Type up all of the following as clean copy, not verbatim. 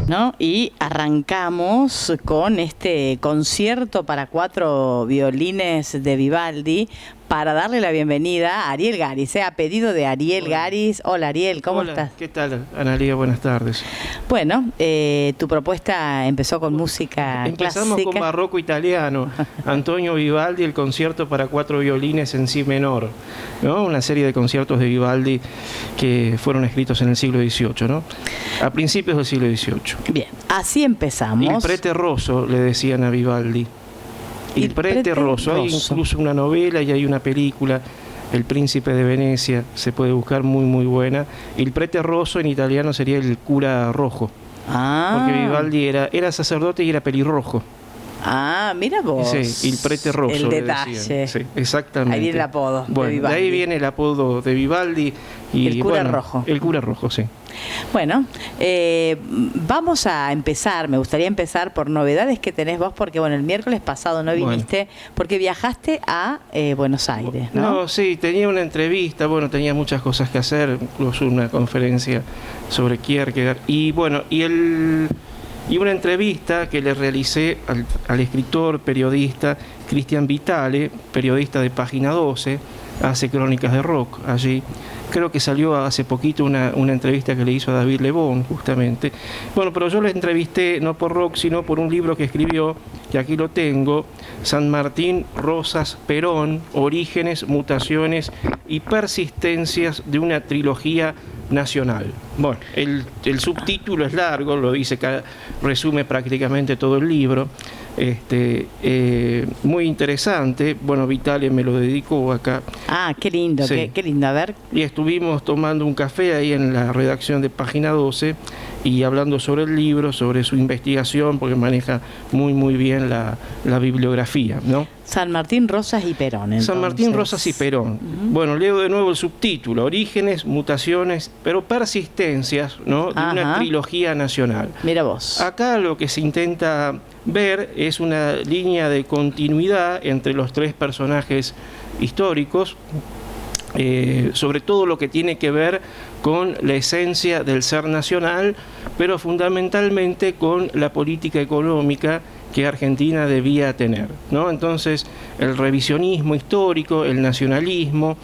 ¿no? Y arrancamos con este concierto para 4 violines de Vivaldi para darle la bienvenida a Ariel Garis, a pedido de Ariel Garis. Hola Ariel, ¿cómo estás? ¿Qué tal, Analía? Buenas tardes. Bueno, tu propuesta empezó con música Empezamos clásica. con barroco italiano, Antonio Vivaldi, el concierto para 4 violines en si menor, ¿no? Una serie de conciertos de Vivaldi que fueron escritos en el siglo XVIII, ¿no? A principios del siglo XVIII. Bien, así empezamos. Il prete rosso, le decían a Vivaldi. Il prete rosso. Hay incluso una novela y hay una película, El Príncipe de Venecia, se puede buscar, muy muy buena. Il prete rosso en italiano sería el cura rojo. Porque Vivaldi era sacerdote y era pelirrojo. Ah, mira vos. Sí, il prete rosso. El detalle. Sí, exactamente. Ahí viene el apodo de Vivaldi. De ahí viene el apodo de Vivaldi. Y el cura rojo. El cura rojo, sí. Bueno, vamos a empezar. Me gustaría empezar por novedades que tenés vos, porque bueno, el miércoles pasado no viniste, porque viajaste a Buenos Aires, ¿no? No, sí, tenía una entrevista, bueno, tenía muchas cosas que hacer, incluso una conferencia sobre Kierkegaard. Y bueno, y una entrevista que le realicé al escritor, periodista Cristian Vitale, periodista de Página 12, hace Crónicas de Rock allí. Creo que salió hace poquito una entrevista que le hizo a David Lebón, justamente. Bueno, pero yo le entrevisté no por rock, sino por un libro que escribió, que aquí lo tengo, San Martín, Rosas, Perón, Orígenes, Mutaciones y Persistencias de una trilogía nacional. Bueno, el subtítulo es largo, lo dice, resume prácticamente todo el libro. Muy interesante. Bueno, Vitale me lo dedicó acá. Ah, qué lindo, sí. qué lindo, a ver. Y estuvimos tomando un café ahí en la redacción de Página 12 y hablando sobre el libro, sobre su investigación, porque maneja muy muy bien la bibliografía, ¿no? San Martín, Rosas y Perón, entonces. San Martín, Rosas y Perón. Bueno, leo de nuevo el subtítulo: Orígenes, Mutaciones, pero Persistencias, ¿no? De una trilogía nacional. Mira vos. Acá lo que se intenta ver es una línea de continuidad entre los 3 personajes históricos, sobre todo lo que tiene que ver con la esencia del ser nacional, pero fundamentalmente con la política económica que Argentina debía tener, ¿no? Entonces, el revisionismo histórico, el nacionalismo,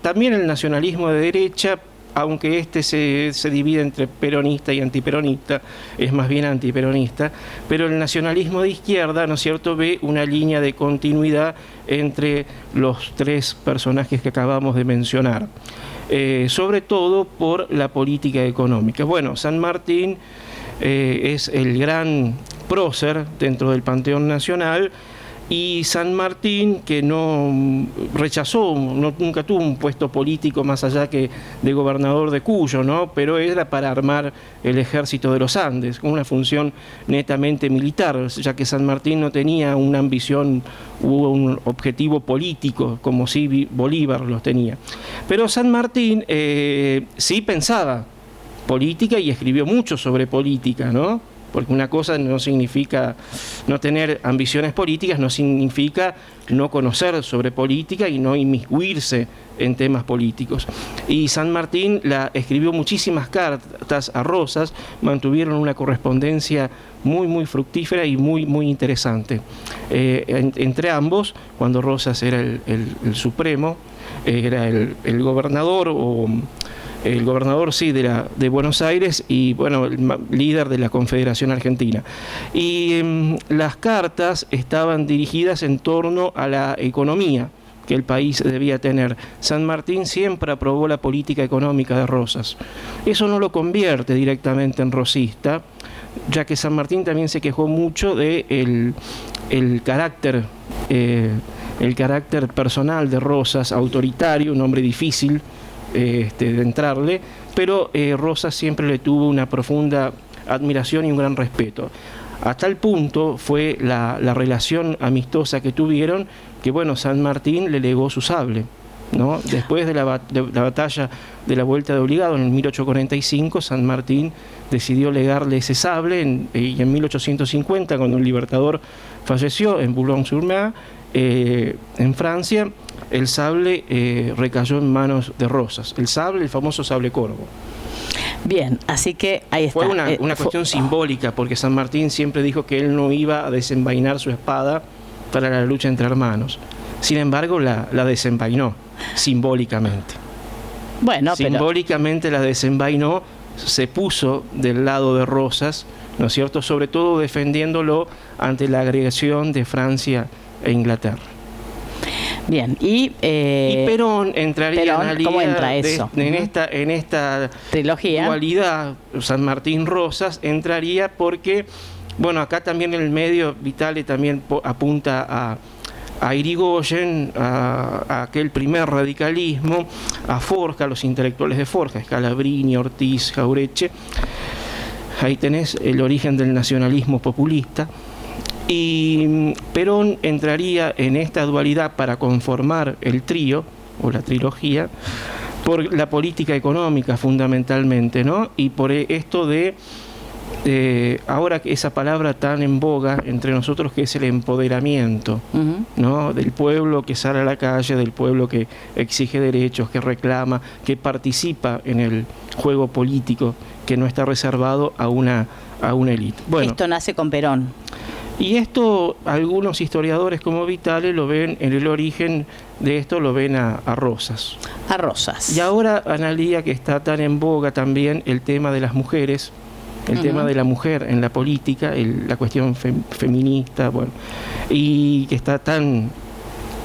también el nacionalismo de derecha, aunque se divide entre peronista y antiperonista, es más bien antiperonista, pero el nacionalismo de izquierda, ¿no es cierto?, ve una línea de continuidad entre los 3 personajes que acabamos de mencionar, sobre todo por la política económica. Bueno, San Martín es el gran prócer dentro del Panteón Nacional, y San Martín, que no rechazó, nunca tuvo un puesto político más allá que de gobernador de Cuyo, ¿no? Pero era para armar el ejército de los Andes, con una función netamente militar, ya que San Martín no tenía una ambición u un objetivo político, como sí Bolívar los tenía. Pero San Martín sí pensaba política y escribió mucho sobre política, ¿no? Porque una cosa no significa no tener ambiciones políticas, no significa no conocer sobre política y no inmiscuirse en temas políticos. Y San Martín escribió muchísimas cartas a Rosas, mantuvieron una correspondencia muy muy fructífera y muy muy interesante. Entre ambos, cuando Rosas era el supremo, era el gobernador el gobernador, sí, de Buenos Aires y, bueno, el líder de la Confederación Argentina. Y las cartas estaban dirigidas en torno a la economía que el país debía tener. San Martín siempre aprobó la política económica de Rosas. Eso no lo convierte directamente en rosista, ya que San Martín también se quejó mucho de el carácter personal de Rosas, autoritario, un hombre difícil de entrarle, pero Rosas siempre le tuvo una profunda admiración y un gran respeto. A tal punto fue la relación amistosa que tuvieron que, bueno, San Martín le legó su sable, ¿no? Después de la batalla de la Vuelta de Obligado en el 1845, San Martín decidió legarle ese sable y en 1850, cuando el Libertador falleció en Boulogne-sur-Mer, en Francia, el sable recayó en manos de Rosas. El famoso sable corvo. Bien, así que ahí está. Fue una cuestión simbólica, porque San Martín siempre dijo que él no iba a desenvainar su espada para la lucha entre hermanos. Sin embargo, la desenvainó simbólicamente. Bueno, simbólicamente la desenvainó, se puso del lado de Rosas, ¿no es cierto? Sobre todo defendiéndolo ante la agresión de Francia e Inglaterra. Bien, y Perón entraría ¿cómo entra eso? En esta trilogía, dualidad San Martín Rosas entraría porque, bueno, acá también en el medio Vitale también apunta a Irigoyen, a aquel primer radicalismo, a Forja, los intelectuales de Forja, Scalabrini, Ortiz, Jauretche. Ahí tenés el origen del nacionalismo populista. Y Perón entraría en esta dualidad para conformar el trío, o la trilogía, por la política económica fundamentalmente, ¿no? Y por esto de ahora que esa palabra tan en boga entre nosotros, que es el empoderamiento, ¿no? Del pueblo que sale a la calle, del pueblo que exige derechos, que reclama, que participa en el juego político, que no está reservado a una élite. Bueno, esto nace con Perón. Y esto, algunos historiadores como Vitale lo ven en el origen de esto, lo ven a Rosas. A Rosas. Y ahora, Analía, que está tan en boga también el tema de las mujeres, el tema de la mujer en la política, la cuestión feminista, bueno, y que está tan,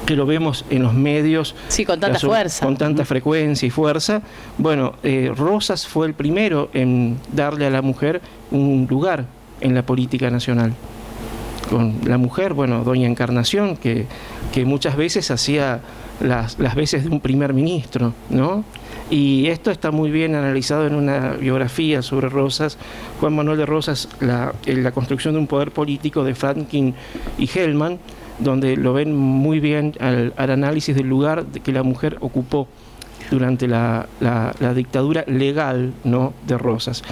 que lo vemos en los medios, sí, con tanta fuerza, con tanta frecuencia y fuerza. Bueno, Rosas fue el primero en darle a la mujer un lugar en la política nacional. Con la mujer, bueno, doña Encarnación, que muchas veces hacía las veces de un primer ministro, ¿no? Y esto está muy bien analizado en una biografía sobre Rosas, Juan Manuel de Rosas, la construcción de un poder político de Franklin y Hellman, donde lo ven muy bien al análisis del lugar que la mujer ocupó durante la dictadura legal, ¿no?, de Rosas.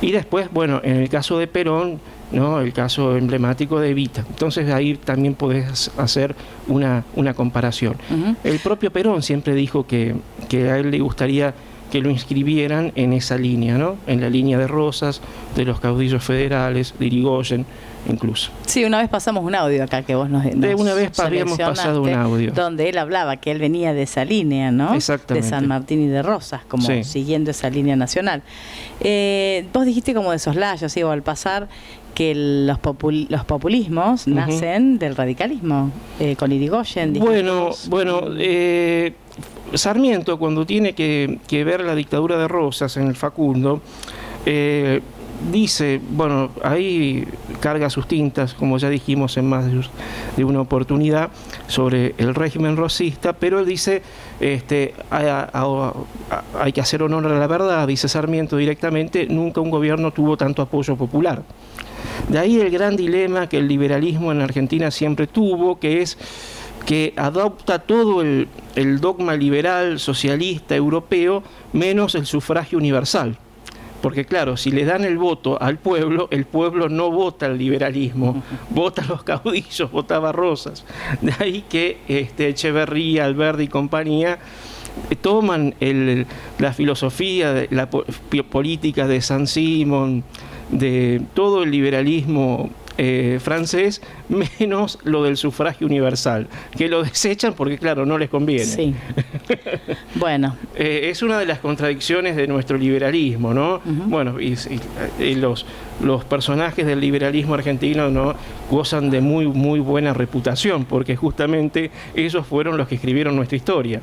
Y después, bueno, en el caso de Perón, ¿no?, el caso emblemático de Evita. Entonces ahí también podés hacer una comparación. El propio Perón siempre dijo que a él le gustaría que lo inscribieran en esa línea, ¿no?, en la línea de Rosas, de los caudillos federales, de Irigoyen incluso. Sí, una vez pasamos un audio acá que vos nos una vez habíamos pasado un audio donde él hablaba que él venía de esa línea, ¿no? Exactamente. De San Martín y de Rosas, como sí, siguiendo esa línea nacional. Vos dijiste como de soslayo, ¿sí?, o al pasar, que los populismos nacen del radicalismo, con Irigoyen. Bueno, Sarmiento, cuando tiene que ver la dictadura de Rosas en el Facundo, dice, bueno, ahí carga sus tintas, como ya dijimos en más de una oportunidad, sobre el régimen rosista, pero él dice, hay que hacer honor a la verdad, dice Sarmiento directamente, nunca un gobierno tuvo tanto apoyo popular. De ahí el gran dilema que el liberalismo en Argentina siempre tuvo, que es que adopta todo el dogma liberal, socialista, europeo, menos el sufragio universal. Porque claro, si le dan el voto al pueblo, el pueblo no vota al liberalismo, vota a los caudillos, votaba Rosas. De ahí que Echeverría, Alberdi y compañía toman la filosofía, de la política de Saint-Simon, de todo el liberalismo francés, menos lo del sufragio universal, que lo desechan porque, claro, no les conviene. Sí. Bueno. Es una de las contradicciones de nuestro liberalismo, ¿no? Bueno, y los personajes del liberalismo argentino, ¿no?, gozan de muy, muy buena reputación, porque justamente ellos fueron los que escribieron nuestra historia.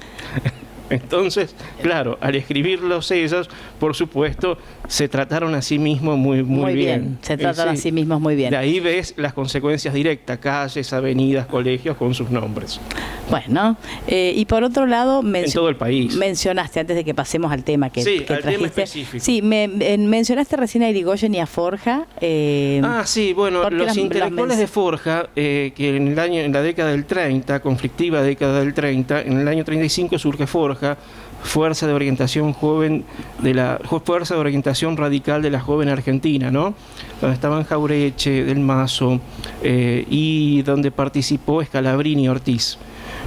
Entonces, claro, al escribirlos ellos, por supuesto, se trataron a sí mismos muy bien. Se trataron a sí mismos muy bien. De ahí ves las consecuencias directas, calles, avenidas, colegios con sus nombres. Bueno, y por otro lado, en todo el país. Mencionaste, antes de que pasemos al tema que al trajiste, tema específico. Sí, mencionaste recién a Irigoyen y a Forja. Sí, bueno, los intelectuales de Forja, que en la década del 30, conflictiva década del 30, en el año 35 surge Forja, fuerza de orientación fuerza de orientación radical de la joven Argentina, ¿no?, donde estaban Jauretche, Del Mazo, y donde participó Scalabrini y Ortiz.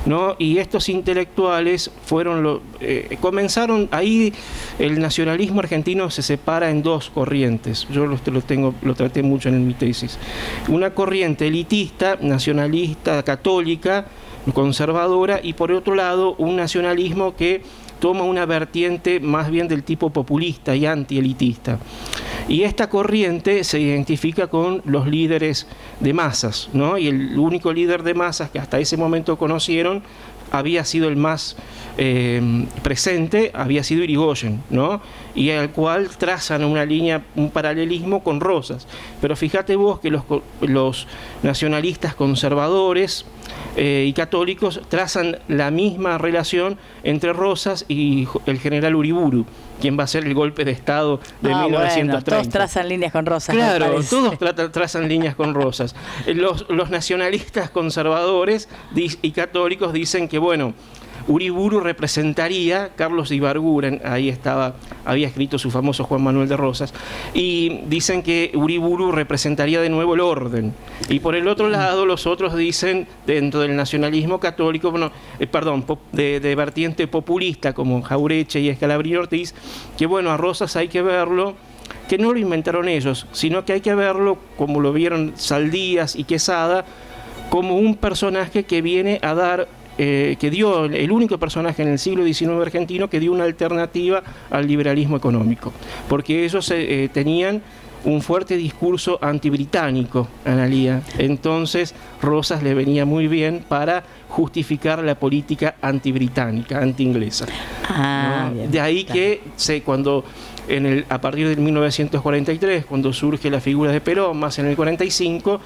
¿no? Y estos intelectuales comenzaron ahí. El nacionalismo argentino se separa en dos corrientes. Yo lo traté mucho en mi tesis. Una corriente elitista, nacionalista, católica, conservadora, y por otro lado un nacionalismo que toma una vertiente más bien del tipo populista y antielitista. Y esta corriente se identifica con los líderes de masas, ¿no? Y el único líder de masas que hasta ese momento conocieron había sido el más presente, había sido Irigoyen, ¿no? Y al cual trazan una línea, un paralelismo con Rosas. Pero fíjate vos que los nacionalistas conservadores y católicos trazan la misma relación entre Rosas y el general Uriburu, quien va a hacer el golpe de Estado de 1930. Bueno, todos trazan líneas con Rosas. Claro, todos trazan líneas con Rosas. Los nacionalistas conservadores y católicos dicen que, bueno, Uriburu representaría, Carlos de Ibarguren, había escrito su famoso Juan Manuel de Rosas, y dicen que Uriburu representaría de nuevo el orden. Y por el otro lado, los otros dicen, dentro del nacionalismo católico, de vertiente populista, como Jaureche y Scalabrini Ortiz, que bueno, a Rosas hay que verlo, que no lo inventaron ellos, sino que hay que verlo, como lo vieron Saldías y Quesada, como un personaje que viene a dar que dio el único personaje en el siglo XIX argentino que dio una alternativa al liberalismo económico, porque ellos tenían un fuerte discurso antibritánico, Analía. Entonces Rosas le venía muy bien para justificar la política antibritánica, antiinglesa. ¿No? Bien, de ahí que cuando a partir de 1943, cuando surge la figura de Perón, más en el 45,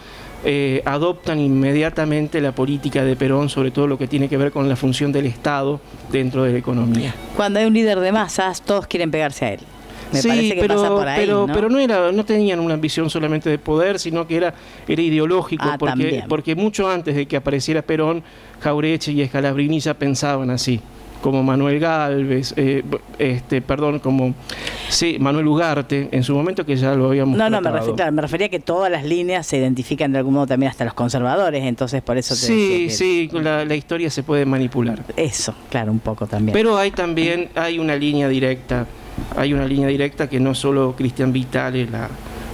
adoptan inmediatamente la política de Perón, sobre todo lo que tiene que ver con la función del Estado dentro de la economía. Cuando hay un líder de masas, todos quieren pegarse a él. Me parece que pasa por ahí, ¿no? Pero no tenían una ambición solamente de poder, sino que era ideológico, porque mucho antes de que apareciera Perón, Jaureche y Scalabrini ya pensaban así, como Manuel Gálvez, Manuel Ugarte, en su momento, que ya lo habíamos tratado. Me refería a que todas las líneas se identifican de algún modo también hasta los conservadores, entonces por eso te decía que la historia se puede manipular. Eso, claro, un poco también. Pero hay una línea directa, que no solo Cristian Vitale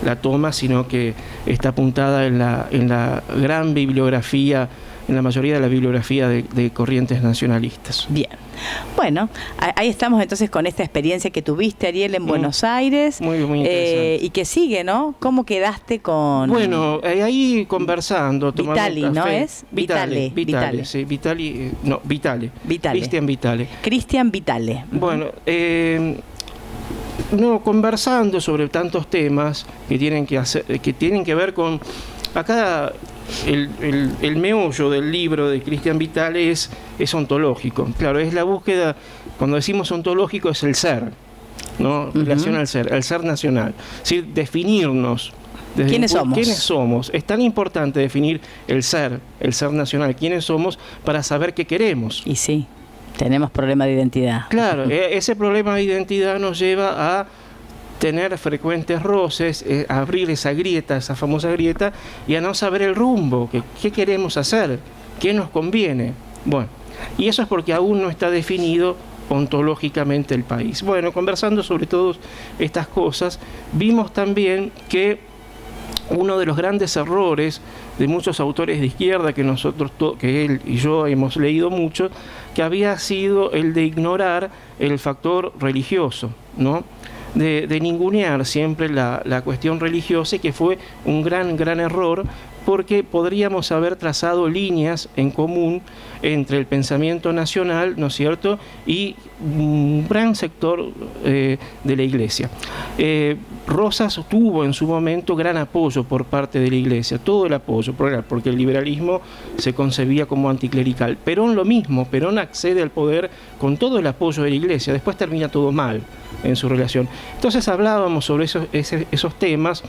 la toma, sino que está apuntada en la gran bibliografía, en la mayoría de la bibliografía de corrientes nacionalistas. Bien. Bueno, ahí estamos entonces con esta experiencia que tuviste, Ariel, en Buenos Aires. Muy interesante. Y que sigue, ¿no? ¿Cómo quedaste con...? Bueno, ahí conversando, tomando Vitali, un café. ¿no es? Vitale. Sí, Vitali, no, Vitale. Cristian Vitale. Bueno, conversando sobre tantos temas que tienen que ver con... Acá el meollo del libro de Cristian Vitale es ontológico. Claro, es la búsqueda, cuando decimos ontológico, es el ser, ¿no? Relación al ser nacional. Es decir, definirnos. ¿Quiénes somos? Es tan importante definir el ser nacional, quiénes somos, para saber qué queremos. Y sí, tenemos problema de identidad. Claro, ese problema de identidad nos lleva a tener frecuentes roces, abrir esa grieta, esa famosa grieta, y a no saber el rumbo, qué queremos hacer, qué nos conviene. Bueno, y eso es porque aún no está definido ontológicamente el país. Bueno, conversando sobre todas estas cosas, vimos también que uno de los grandes errores de muchos autores de izquierda que él y yo hemos leído mucho, que había sido el de ignorar el factor religioso, ¿no? De ningunear siempre la cuestión religiosa, y que fue un gran error, porque podríamos haber trazado líneas en común entre el pensamiento nacional, ¿no es cierto?, y un gran sector de la Iglesia. Rosas tuvo en su momento gran apoyo por parte de la Iglesia, todo el apoyo, porque el liberalismo se concebía como anticlerical. Perón lo mismo, Perón accede al poder con todo el apoyo de la Iglesia, después termina todo mal en su relación. Entonces hablábamos sobre esos temas.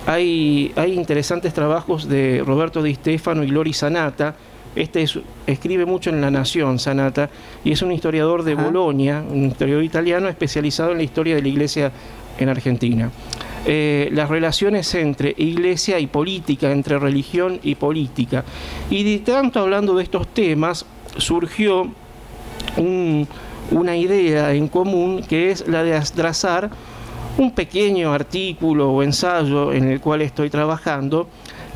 Hay interesantes trabajos de Roberto Di Stefano y Lori Sanata. Escribe mucho en La Nación, Sanata, y es un historiador de Bolonia, un historiador italiano especializado en la historia de la Iglesia en Argentina. Las relaciones entre Iglesia y política, entre religión y política. Y de tanto hablando de estos temas, surgió una idea en común, que es la de trazar un pequeño artículo o ensayo en el cual estoy trabajando,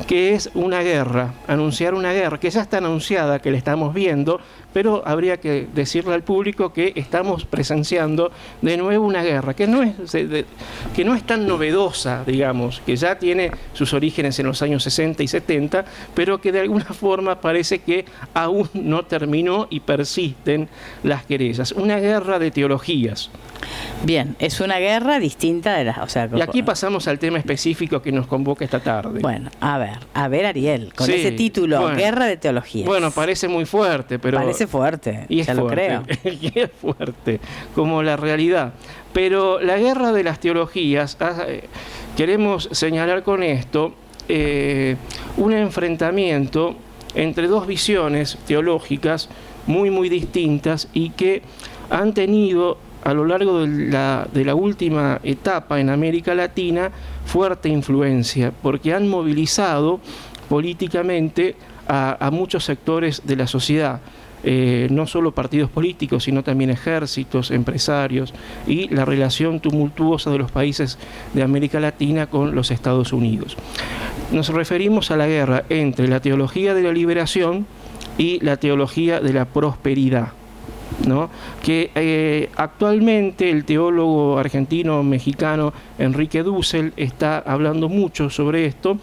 que es una guerra, anunciar una guerra, que ya está anunciada, que la estamos viendo, pero habría que decirle al público que estamos presenciando de nuevo una guerra, que no es tan novedosa, digamos, que ya tiene sus orígenes en los años 60 y 70, pero que de alguna forma parece que aún no terminó y persisten las querellas. Una guerra de teologías. Bien, es una guerra distinta de las... O sea, y aquí pasamos al tema específico que nos convoca esta tarde. Bueno, a ver Ariel, con ese título, bueno, Guerra de Teologías. Bueno, parece muy fuerte, pero... Parece fuerte, y es ya fuerte, lo creo. Y es fuerte, como la realidad. Pero la guerra de las teologías, queremos señalar con esto un enfrentamiento entre dos visiones teológicas muy distintas y que han tenido a lo largo de la última etapa en América Latina fuerte influencia, porque han movilizado políticamente a muchos sectores de la sociedad, no solo partidos políticos, sino también ejércitos, empresarios, y la relación tumultuosa de los países de América Latina con los Estados Unidos. Nos referimos a la guerra entre la teología de la liberación y la teología de la prosperidad, ¿no? Que actualmente el teólogo argentino-mexicano Enrique Dussel está hablando mucho sobre esto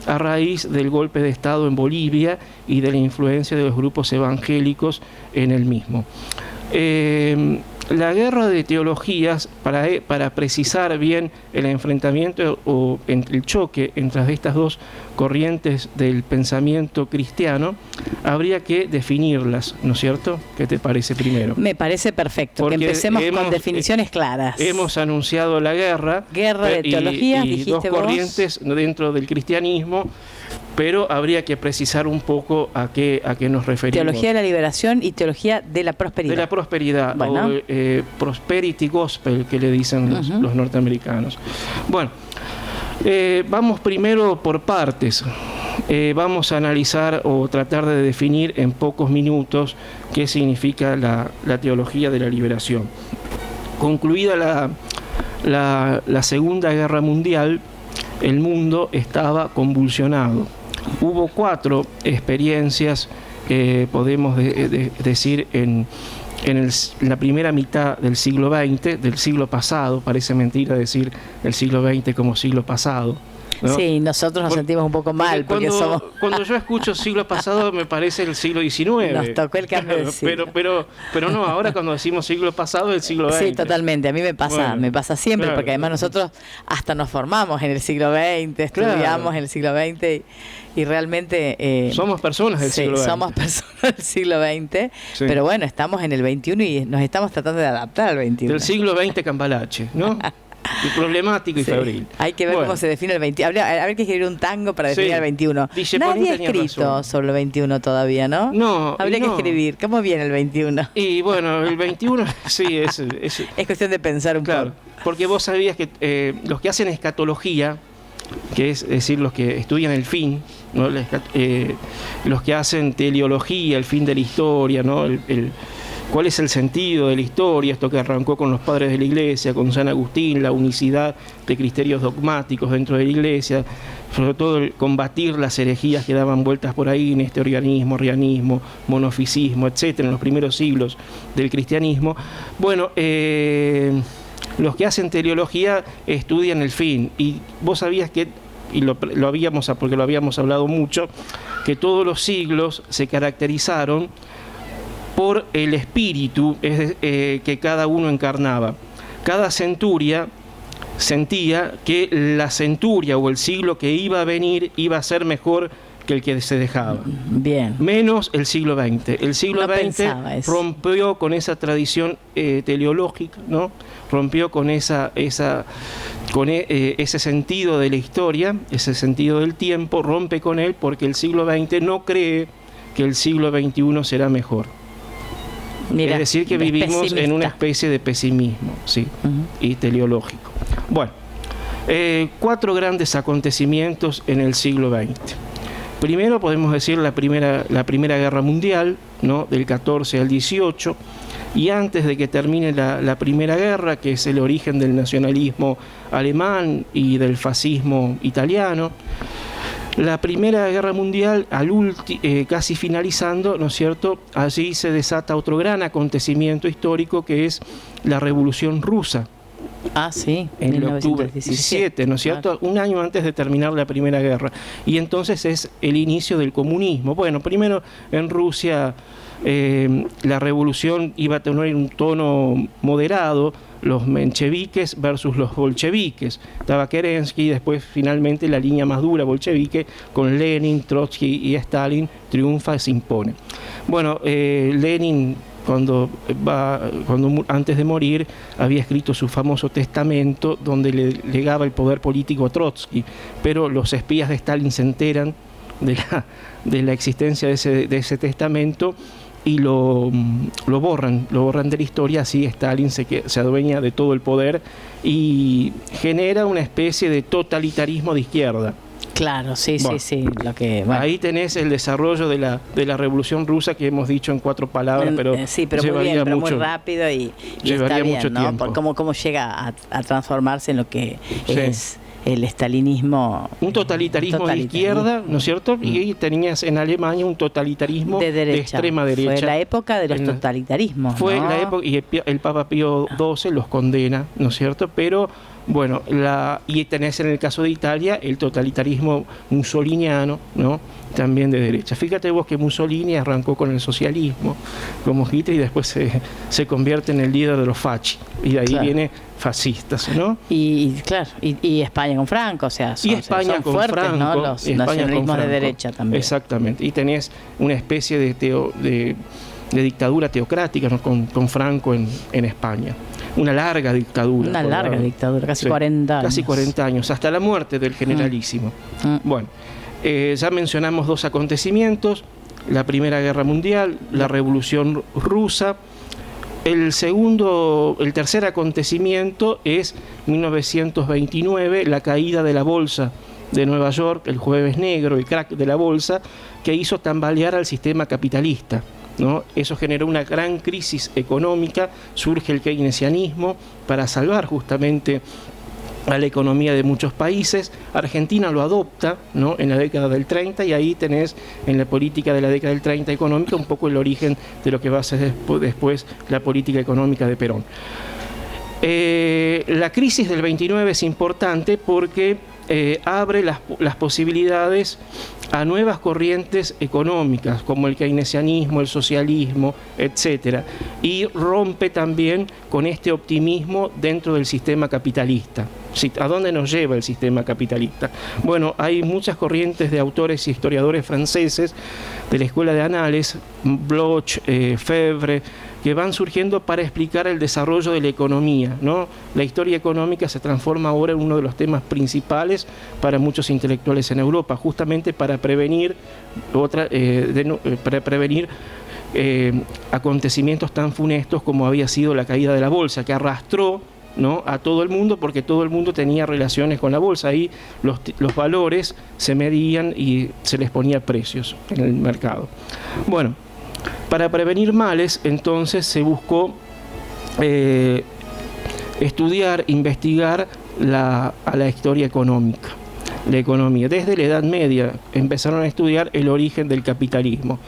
a raíz del golpe de Estado en Bolivia y de la influencia de los grupos evangélicos en el mismo. La guerra de teologías, para precisar bien el enfrentamiento o el choque entre estas dos corrientes del pensamiento cristiano, habría que definirlas, ¿no es cierto? ¿Qué te parece primero? Me parece perfecto, porque que empecemos con definiciones claras. Hemos anunciado la guerra. Guerra de teologías, y dos corrientes dentro del cristianismo, pero habría que precisar un poco a qué nos referimos. Teología de la liberación y teología de la prosperidad. De la prosperidad, bueno, o prosperity gospel, que le dicen los norteamericanos. Bueno, vamos primero por partes. Vamos a analizar o tratar de definir en pocos minutos qué significa la teología de la liberación. Concluida la Segunda Guerra Mundial, el mundo estaba convulsionado. Hubo 4 experiencias, podemos decir, en la primera mitad del siglo XX, del siglo pasado. Parece mentira decir el siglo XX como siglo pasado, ¿no? Sí, nosotros nos sentimos un poco mal porque cuando yo escucho siglo pasado me parece el siglo XIX. Nos tocó el cambio de siglo. Pero no, ahora cuando decimos siglo pasado es el siglo XX. Sí, totalmente, a mí me pasa siempre, porque además nosotros hasta nos formamos en el siglo XX, estudiamos en el siglo XX y realmente... somos personas del siglo XX. Somos personas del siglo XX, pero bueno, estamos en el XXI y nos estamos tratando de adaptar al XXI. Del siglo XX cambalache, ¿no? Y problemático y febril. Hay que ver cómo se define el 21. Habría que escribir un tango para definir el 21. Nadie ha escrito sobre el 21 todavía, ¿no? No. Habría que escribir. ¿Cómo viene el 21? Y bueno, el 21 sí es cuestión de pensar un poco. Porque vos sabías que los que hacen escatología, que es decir, los que estudian el fin, ¿no? Los que hacen teleología, el fin de la historia, ¿no? ¿Cuál es el sentido de la historia? Esto que arrancó con los padres de la Iglesia, con San Agustín, la unicidad de criterios dogmáticos dentro de la Iglesia, sobre todo el combatir las herejías que daban vueltas por ahí, nestorianismo, arrianismo, monofisismo, etcétera, en los primeros siglos del cristianismo. Bueno, los que hacen teleología estudian el fin, y vos sabías que, y porque lo habíamos hablado mucho, que todos los siglos se caracterizaron por el espíritu que cada uno encarnaba. Cada centuria sentía que la centuria o el siglo que iba a venir iba a ser mejor que el que se dejaba. Bien. Menos el siglo XX. El siglo XX rompió con esa tradición teleológica, ¿no? Rompió con ese sentido de la historia, ese sentido del tiempo, rompe con él porque el siglo XX no cree que el siglo XXI será mejor. Mira, es decir, que vivimos en una especie de pesimismo, ¿sí? Y teleológico. Bueno, 4 grandes acontecimientos en el siglo XX. Primero podemos decir la primera Guerra Mundial, ¿no? Del 14 al 18, y antes de que termine la Primera Guerra, que es el origen del nacionalismo alemán y del fascismo italiano. La Primera Guerra Mundial, casi finalizando, ¿no es cierto?, allí se desata otro gran acontecimiento histórico que es la Revolución Rusa. Ah, sí, en el octubre 17, ¿no es cierto? Un año antes de terminar la Primera Guerra. Y entonces es el inicio del comunismo. Bueno, primero en Rusia la revolución iba a tener un tono moderado, los mencheviques versus los bolcheviques. Estaba Kerensky y después finalmente la línea más dura bolchevique con Lenin, Trotsky y Stalin triunfa y se impone. Bueno, Lenin cuando antes de morir había escrito su famoso testamento donde le legaba el poder político a Trotsky, pero los espías de Stalin se enteran de la existencia de ese testamento y lo borran de la historia. Así Stalin se adueña de todo el poder y genera una especie de totalitarismo de izquierda. Claro, sí, bueno, sí. Ahí tenés el desarrollo de la Revolución Rusa que hemos dicho en 4 palabras, pero sí, pero muy bien, pero muy rápido y está bien, mucho tiempo. ¿Cómo llega a transformarse en lo que es el estalinismo? Un totalitarismo de izquierda, ¿no es cierto? Y tenías en Alemania un totalitarismo de extrema derecha. Fue la época de los totalitarismos. Fue la época, y el Papa Pío XII los condena, ¿no es cierto? Pero bueno, y tenés en el caso de Italia el totalitarismo mussoliniano, ¿no? También de derecha. Fíjate vos que Mussolini arrancó con el socialismo, como Hitler, y después se convierte en el líder de los fasci, y de ahí viene fascistas, ¿no? Y España con Franco, o sea, son con fuertes, Franco, ¿no? Los nacionalismos de derecha también. Exactamente, y tenés una especie de dictadura teocrática, ¿no? con Franco en España. Una larga dictadura. Casi 40 años. Casi 40 años, hasta la muerte del generalísimo. Bueno, ya mencionamos 2 acontecimientos, la Primera Guerra Mundial, la Revolución Rusa. El tercer acontecimiento es 1929, la caída de la bolsa de Nueva York, el Jueves Negro, el crack de la bolsa, que hizo tambalear al sistema capitalista, ¿no? Eso generó una gran crisis económica, surge el keynesianismo para salvar justamente a la economía de muchos países. Argentina lo adopta, ¿no? En la década del 30, y ahí tenés en la política de la década del 30 económica un poco el origen de lo que va a ser después la política económica de Perón. La crisis del 29 es importante porque abre las posibilidades a nuevas corrientes económicas como el keynesianismo, el socialismo, etcétera, y rompe también con este optimismo dentro del sistema capitalista. ¿A dónde nos lleva el sistema capitalista? Bueno, hay muchas corrientes de autores y historiadores franceses de la Escuela de Annales, Bloch, Febvre, que van surgiendo para explicar el desarrollo de la economía, ¿no? La historia económica se transforma ahora en uno de los temas principales para muchos intelectuales en Europa, justamente para prevenir acontecimientos tan funestos como había sido la caída de la bolsa, que arrastró, ¿no?, a todo el mundo, porque todo el mundo tenía relaciones con la bolsa. Ahí los valores se medían y se les ponía precios en el mercado. Bueno, para prevenir males, entonces se buscó estudiar, investigar a la historia económica, la economía. Desde la Edad Media empezaron a estudiar el origen del capitalismo.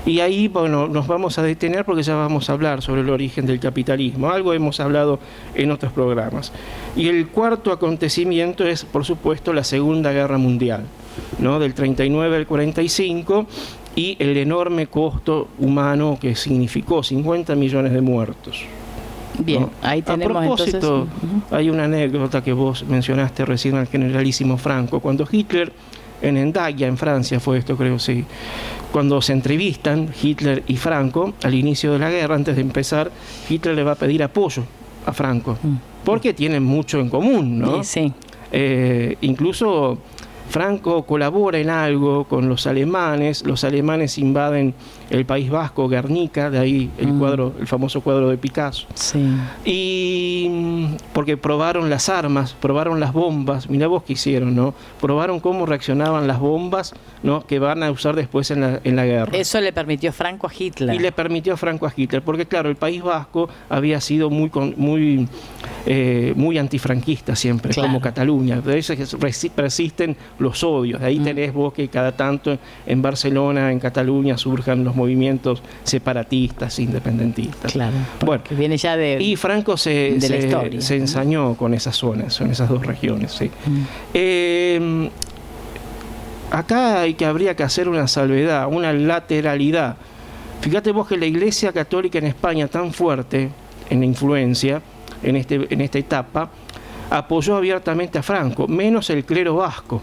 Y ahí, bueno, nos vamos a detener porque ya vamos a hablar sobre el origen del capitalismo. Algo hemos hablado en otros programas. Y el cuarto acontecimiento es, por supuesto, la Segunda Guerra Mundial, ¿no? Del 39 al 45, y el enorme costo humano que significó 50 millones de muertos. Bien, ¿no? Ahí tenemos. A propósito, hay una anécdota que vos mencionaste recién al generalísimo Franco. Cuando Hitler, en Endaia, en Francia fue esto, creo, sí, cuando se entrevistan Hitler y Franco al inicio de la guerra, antes de empezar, Hitler le va a pedir apoyo a Franco, porque tienen mucho en común, ¿no? Sí. Incluso Franco colabora en algo con los alemanes invaden el País Vasco, Guernica, de ahí el famoso cuadro de Picasso. Sí. Y porque probaron las armas, probaron las bombas, mirá vos qué hicieron, ¿no? Probaron cómo reaccionaban las bombas, ¿no? Que van a usar después en la guerra. Eso le permitió Franco a Hitler. Y le permitió a Franco a Hitler, porque claro, el País Vasco había sido muy antifranquista siempre, claro, como Cataluña. De eso persisten los odios. De ahí tenés vos que cada tanto en Barcelona, en Cataluña, surjan los movimientos separatistas, independentistas. Claro, bueno, que viene ya y Franco se ensañó con esas zonas, con esas dos regiones. Sí. Acá habría que hacer una salvedad, una lateralidad. Fíjate vos que la Iglesia Católica en España, tan fuerte en la influencia en esta etapa, apoyó abiertamente a Franco, menos el clero vasco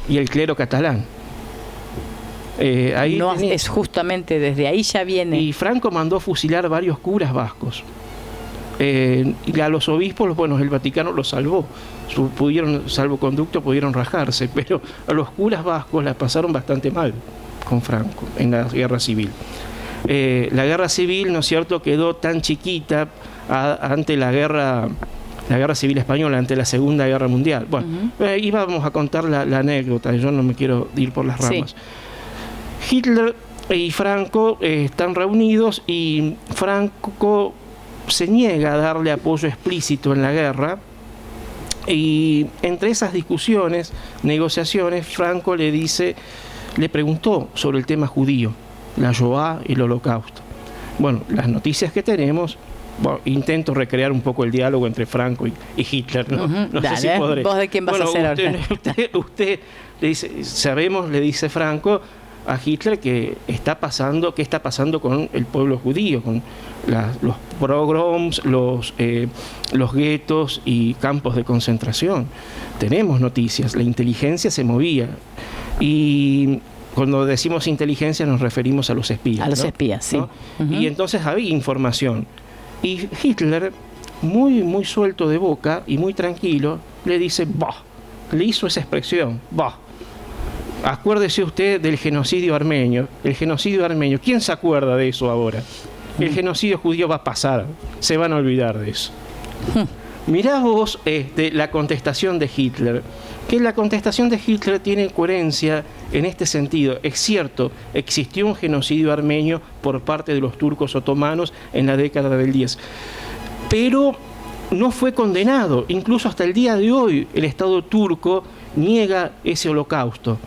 y el clero catalán. Es justamente desde ahí ya viene. Y Franco mandó fusilar varios curas vascos. Y a los obispos, bueno, el Vaticano los salvó. Salvoconducto, pudieron rajarse, pero a los curas vascos la pasaron bastante mal con Franco en la guerra civil. La guerra civil, ¿no es cierto?, quedó tan chiquita ante la guerra civil española, ante la Segunda Guerra Mundial. Bueno, íbamos a contar la anécdota, yo no me quiero ir por las ramas. Sí. Hitler y Franco están reunidos y Franco se niega a darle apoyo explícito en la guerra, y entre esas discusiones, negociaciones, Franco le preguntó sobre el tema judío, la Shoah y el Holocausto. Bueno, las noticias que tenemos, bueno, intento recrear un poco el diálogo entre Franco y Hitler, ¿no? No Dale, sé si podré. ¿Vos de quién vas a ser ahora? Usted le dice, le dice Franco a Hitler qué está pasando con el pueblo judío, con los pogroms, los guetos y campos de concentración. Tenemos noticias, la inteligencia se movía, y cuando decimos inteligencia nos referimos a los espías. A los ¿no? espías, sí. ¿No? Y entonces había información. Y Hitler, muy suelto de boca y muy tranquilo, le dice, bah, le hizo esa expresión, bah. Acuérdese usted del genocidio armenio. El genocidio armenio, ¿quién se acuerda de eso ahora? El genocidio judío va a pasar, se van a olvidar de eso. Mirá vos la contestación de Hitler, que la contestación de Hitler tiene coherencia en este sentido. Es cierto, existió un genocidio armenio por parte de los turcos otomanos en la década del 10, pero no fue condenado. Incluso hasta el día de hoy el Estado turco niega ese holocausto.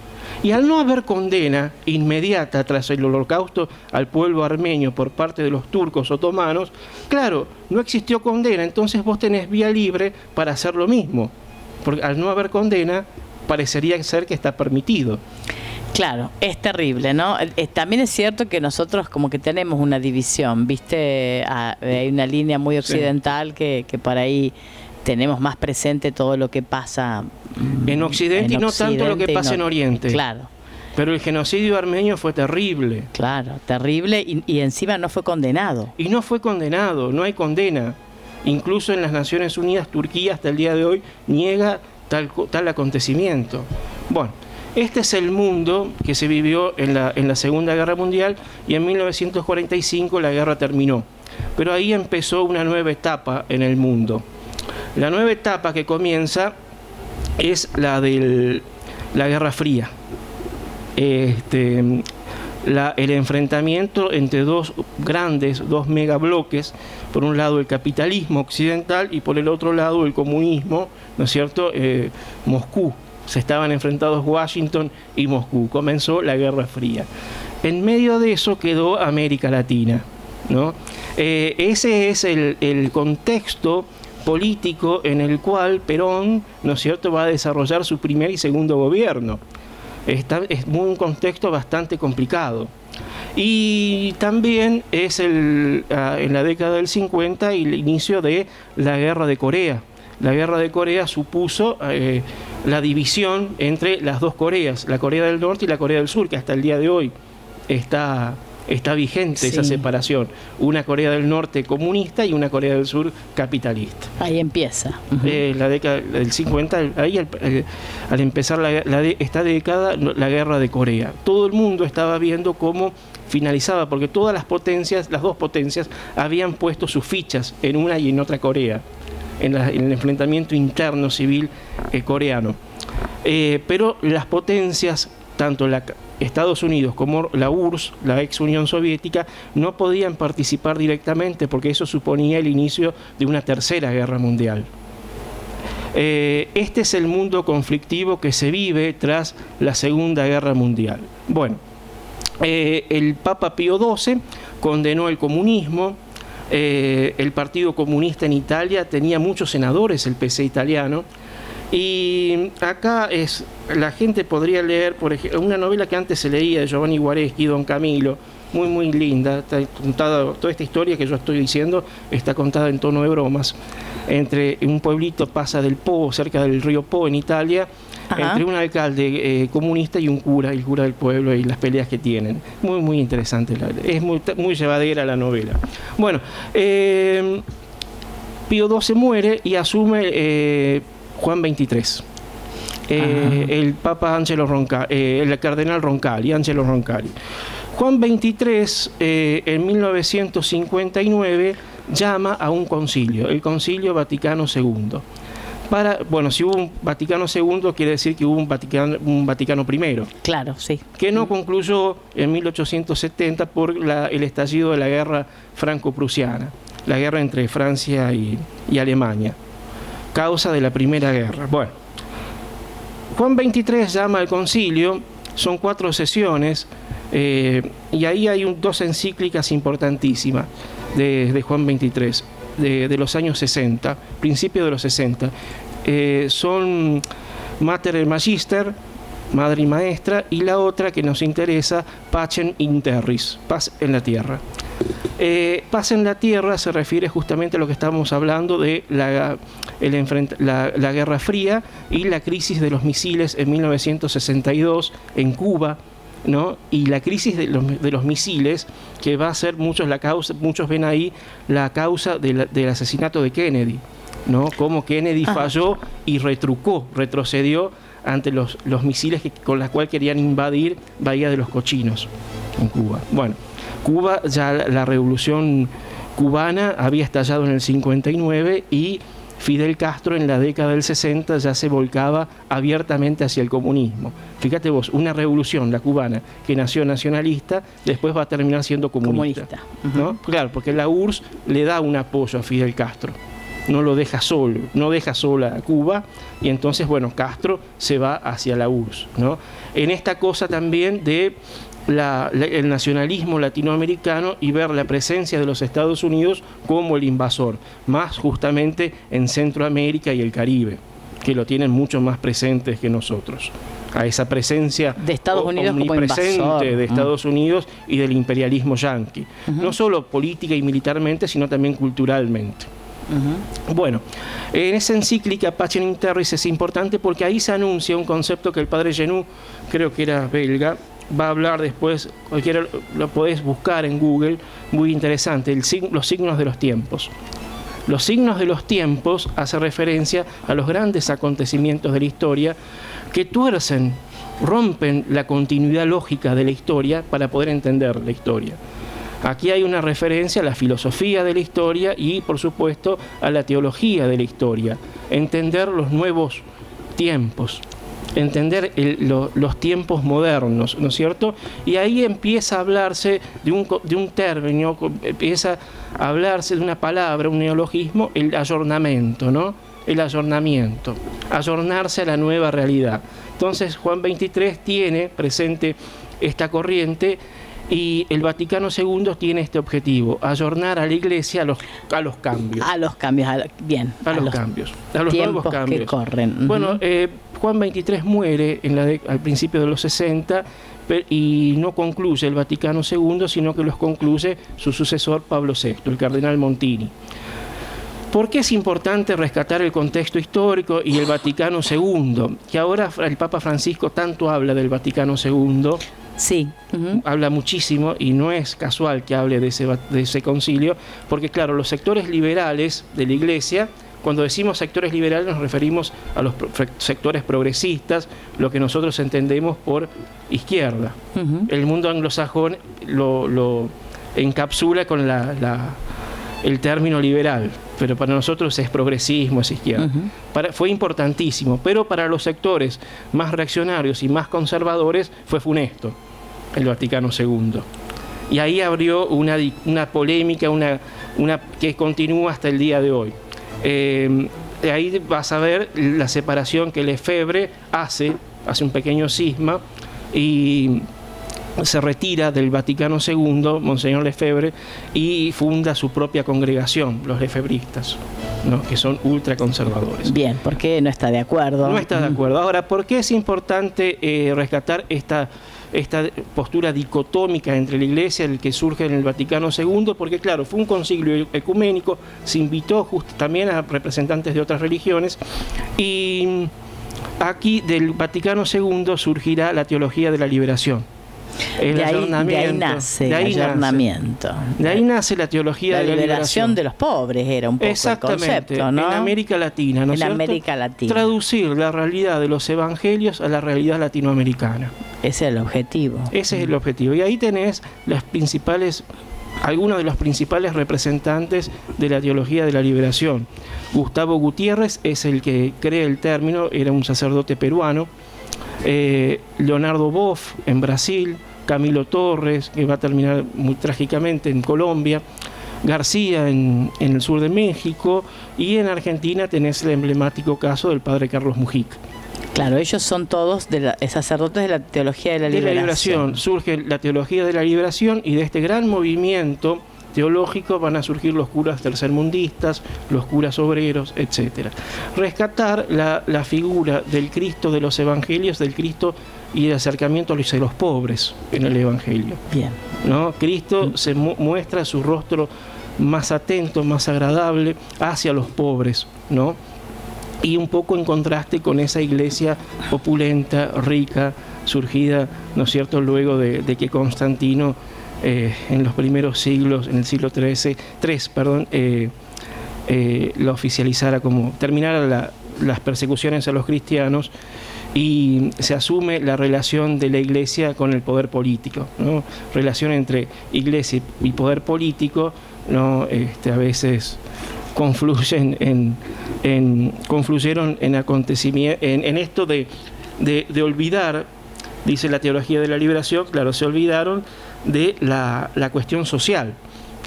Y al no haber condena inmediata tras el holocausto al pueblo armenio por parte de los turcos otomanos, claro, no existió condena, entonces vos tenés vía libre para hacer lo mismo, porque al no haber condena parecería ser que está permitido. Claro, es terrible, ¿no? También es cierto que nosotros como que tenemos una división, ¿viste? Hay una línea muy occidental, sí, que por ahí tenemos más presente todo lo que pasa en Occidente, y no tanto lo que pasa en Oriente. Claro. Pero el genocidio armenio fue terrible. Claro, terrible, y encima no fue condenado. Y no fue condenado, no hay condena. Incluso en las Naciones Unidas, Turquía hasta el día de hoy niega tal acontecimiento. Bueno, este es el mundo que se vivió en la Segunda Guerra Mundial, y en 1945 la guerra terminó. Pero ahí empezó una nueva etapa en el mundo. La nueva etapa que comienza es la de la Guerra Fría. El enfrentamiento entre dos megabloques, por un lado el capitalismo occidental y por el otro lado el comunismo, ¿no es cierto? Moscú. Se estaban enfrentados Washington y Moscú. Comenzó la Guerra Fría. En medio de eso quedó América Latina, ¿no? Ese es el contexto político en el cual Perón, ¿no es cierto?, va a desarrollar su primer y segundo gobierno. Es un contexto bastante complicado. Y también es en la década del 50 el inicio de la Guerra de Corea. La Guerra de Corea supuso la división entre las dos Coreas, la Corea del Norte y la Corea del Sur, que hasta el día de hoy está está vigente esa separación. Una Corea del Norte comunista y una Corea del Sur capitalista. Ahí empieza. La década del 50, ahí al empezar esta década, la guerra de Corea. Todo el mundo estaba viendo cómo finalizaba, porque todas las dos potencias, habían puesto sus fichas en una y en otra Corea, en el enfrentamiento interno civil coreano. Pero las potencias, tanto Estados Unidos como la URSS, la ex Unión Soviética, no podían participar directamente porque eso suponía el inicio de una tercera guerra mundial. Este es el mundo conflictivo que se vive tras la Segunda Guerra Mundial. Bueno, el Papa Pío XII condenó el comunismo. El Partido Comunista en Italia tenía muchos senadores, el PC italiano. Y acá la gente podría leer, por ejemplo, una novela que antes se leía de Giovanni Guareschi, Don Camilo, muy muy linda. Está contada, toda esta historia que yo estoy diciendo está contada en tono de bromas. Entre un pueblito pasa del Po, cerca del río Po en Italia, entre un alcalde comunista y un cura, el cura del pueblo, y las peleas que tienen. Muy muy interesante, es muy llevadera la novela. Bueno, Pío XII muere y asume Juan XXIII, el Papa Angelo Roncalli, el cardenal Roncalli, Angelo Roncalli. Juan XXIII, en 1959, llama a un concilio, el Concilio Vaticano II. Si hubo un Vaticano II, quiere decir que hubo un Vaticano I. Claro, sí. Que no concluyó en 1870 por el estallido de la guerra franco-prusiana, la guerra entre Francia y Alemania, causa de la Primera Guerra. Bueno, Juan XXIII llama al concilio, son 4 sesiones, y ahí hay 2 encíclicas importantísimas de Juan XXIII, de los años 60, principios de los 60. Son Mater et Magister, Madre y Maestra, y la otra que nos interesa, Pacem in Terris, paz en la tierra. Paz en la tierra se refiere justamente a lo que estamos hablando de la Guerra Fría y la crisis de los misiles en 1962 en Cuba, ¿no? Y la crisis de los misiles, que va a ser muchos ven ahí la causa del asesinato de Kennedy, ¿no? Cómo Kennedy falló y retrocedió ante los misiles con los cuales querían invadir Bahía de los Cochinos en Cuba. Bueno, Cuba, ya la revolución cubana había estallado en el 59 y Fidel Castro en la década del 60 ya se volcaba abiertamente hacia el comunismo. Fíjate vos, una revolución, la cubana, que nació nacionalista, después va a terminar siendo comunista. ¿No? Claro, porque la URSS le da un apoyo a Fidel Castro, no lo deja solo, no deja sola a Cuba, y entonces, bueno, Castro se va hacia la URSS, ¿no? En esta cosa también de el nacionalismo latinoamericano y ver la presencia de los Estados Unidos como el invasor, más justamente en Centroamérica y el Caribe, que lo tienen mucho más presentes que nosotros. A esa presencia de Estados Unidos omnipresente como invasor. De Estados Unidos y del imperialismo yanqui, no solo política y militarmente, sino también culturalmente. Bueno, en esa encíclica Pacem in Terris es importante porque ahí se anuncia un concepto que el padre Genoux, creo que era belga, va a hablar después, cualquiera lo podés buscar en Google, muy interesante, los signos de los tiempos. Los signos de los tiempos hace referencia a los grandes acontecimientos de la historia que tuercen, rompen la continuidad lógica de la historia para poder entender la historia. Aquí hay una referencia a la filosofía de la historia y, por supuesto, a la teología de la historia. Entender los nuevos tiempos, entender los tiempos modernos, ¿no es cierto? Y ahí empieza a hablarse de un término, empieza a hablarse de una palabra, un neologismo, el ayornamiento, ¿no? El ayornamiento, ayornarse a la nueva realidad. Entonces Juan XXIII tiene presente esta corriente y el Vaticano II tiene este objetivo, ayornar a la Iglesia a los cambios. A los cambios, bien. A los cambios, a los nuevos cambios. Que corren. Bueno, Juan XXIII muere al principio de los 60 y no concluye el Vaticano II, sino que los concluye su sucesor Pablo VI, el cardenal Montini. ¿Por qué es importante rescatar el contexto histórico y el Vaticano II? Que ahora el Papa Francisco tanto habla del Vaticano II. Sí. Habla muchísimo, y no es casual que hable de ese concilio, porque claro, los sectores liberales de la Iglesia, cuando decimos sectores liberales nos referimos a los sectores progresistas, lo que nosotros entendemos por izquierda. El mundo anglosajón lo encapsula con el término liberal, pero para nosotros es progresismo, es izquierda. Fue importantísimo, pero para los sectores más reaccionarios y más conservadores fue funesto el Vaticano II. Y ahí abrió una polémica, que continúa hasta el día de hoy. Ahí vas a ver la separación que Lefebvre hace un pequeño cisma y se retira del Vaticano II, Monseñor Lefebvre, y funda su propia congregación, los lefebristas, ¿no? Que son ultraconservadores. Bien, ¿por qué no está de acuerdo? No está de acuerdo. Ahora, ¿por qué es importante rescatar esta postura dicotómica entre la Iglesia, el que surge en el Vaticano II? Porque claro, fue un concilio ecuménico, se invitó también a representantes de otras religiones, y aquí del Vaticano II surgirá la teología de la liberación. De ahí nace el ayornamiento. De ahí nace la teología de la liberación de los pobres, era un poco el concepto, ¿no? En América Latina, ¿no es cierto? América Latina. Traducir la realidad de los evangelios a la realidad latinoamericana. Ese es el objetivo. Ese es el objetivo. Y ahí tenés algunos de los principales representantes de la teología de la liberación. Gustavo Gutiérrez es el que crea el término, era un sacerdote peruano. Leonardo Boff en Brasil, Camilo Torres, que va a terminar muy trágicamente en Colombia, García en el sur de México, y en Argentina tenés el emblemático caso del padre Carlos Mujica. Claro, ellos son todos sacerdotes de la teología de la liberación. De la liberación, surge la teología de la liberación, y de este gran movimiento teológico van a surgir los curas tercermundistas, los curas obreros, etc. Rescatar la figura del Cristo de los evangelios, del Cristo y el acercamiento a los pobres en el evangelio. Bien. ¿No? Cristo se muestra su rostro más atento, más agradable hacia los pobres, ¿no? Y un poco en contraste con esa iglesia opulenta, rica, surgida, ¿no es cierto?, luego de que Constantino en los primeros siglos, en el siglo III, la oficializara, como terminara las persecuciones a los cristianos, y se asume la relación de la Iglesia con el poder político, ¿no? Relación entre Iglesia y poder político, ¿no? A veces confluyeron en acontecimientos, en esto de olvidar, dice la teología de la liberación, claro, se olvidaron de la cuestión social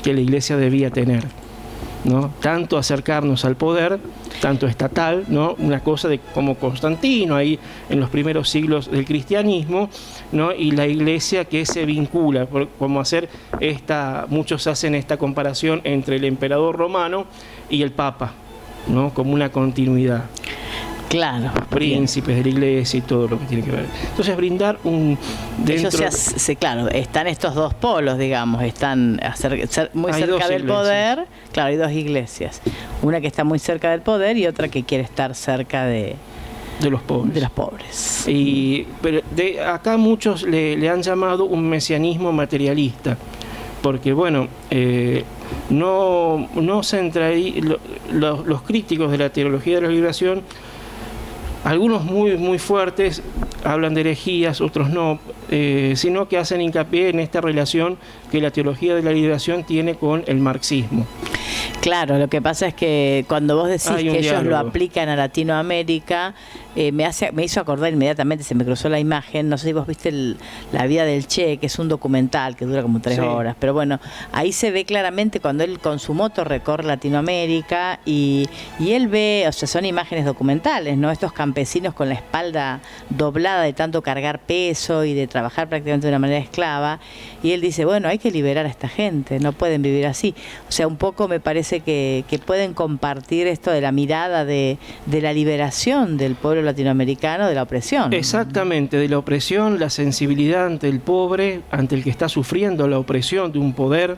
que la Iglesia debía tener, ¿no? Tanto acercarnos al poder, tanto estatal, ¿no? Una cosa como Constantino ahí en los primeros siglos del cristianismo, ¿no? Y la Iglesia que se vincula, como muchos hacen esta comparación entre el emperador romano y el Papa, ¿no? Como una continuidad. Claro. Príncipes de la Iglesia y todo lo que tiene que ver. Entonces, brindar claro, están estos dos polos, digamos, están muy cerca del poder. Claro, hay dos iglesias. Una que está muy cerca del poder y otra que quiere estar cerca de los pobres. De los pobres. Pero acá muchos le han llamado un mesianismo materialista, porque bueno, no se entra ahí, los críticos de la teología de la liberación, algunos muy fuertes, hablan de herejías, otros no, sino que hacen hincapié en esta relación que la teología de la liberación tiene con el marxismo. Claro, lo que pasa es que cuando vos decís que ellos lo aplican a Latinoamérica, me hizo acordar inmediatamente, se me cruzó la imagen, no sé si vos viste La vida del Che, que es un documental que dura como 3 horas, pero bueno, ahí se ve claramente cuando él con su moto recorre Latinoamérica y él ve, o sea, son imágenes documentales, ¿no? Estos campesinos con la espalda doblada de tanto cargar peso y de trabajar prácticamente de una manera esclava, y él dice, bueno, hay que liberar a esta gente, no pueden vivir así. O sea, un poco me parece que pueden compartir esto de la mirada de la liberación del pueblo latinoamericano de la opresión. Exactamente, de la opresión, la sensibilidad ante el pobre, ante el que está sufriendo la opresión de un poder,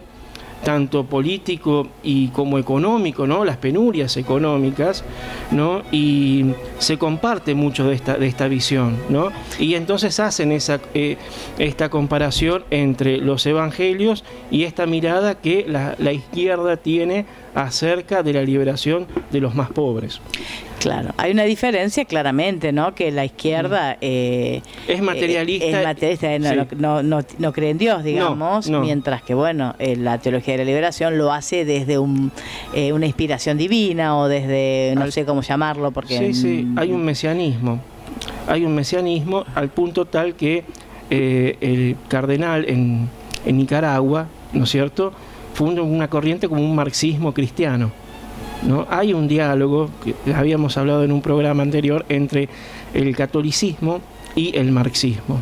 tanto político y como económico, ¿no? Las penurias económicas, ¿no? Y se comparte mucho de esta visión, ¿no? Y entonces hacen esta comparación entre los evangelios y esta mirada que la izquierda tiene acerca de la liberación de los más pobres. Claro, hay una diferencia claramente, ¿no? Que la izquierda es materialista, no cree en Dios, digamos, no. Mientras que, bueno, la teología de la liberación lo hace desde una inspiración divina o desde, no sé cómo llamarlo, porque... Sí, hay un mesianismo al punto tal que el cardenal en Nicaragua, ¿no es cierto?, funda una corriente como un marxismo cristiano, ¿no? Hay un diálogo, que habíamos hablado en un programa anterior, entre el catolicismo y el marxismo.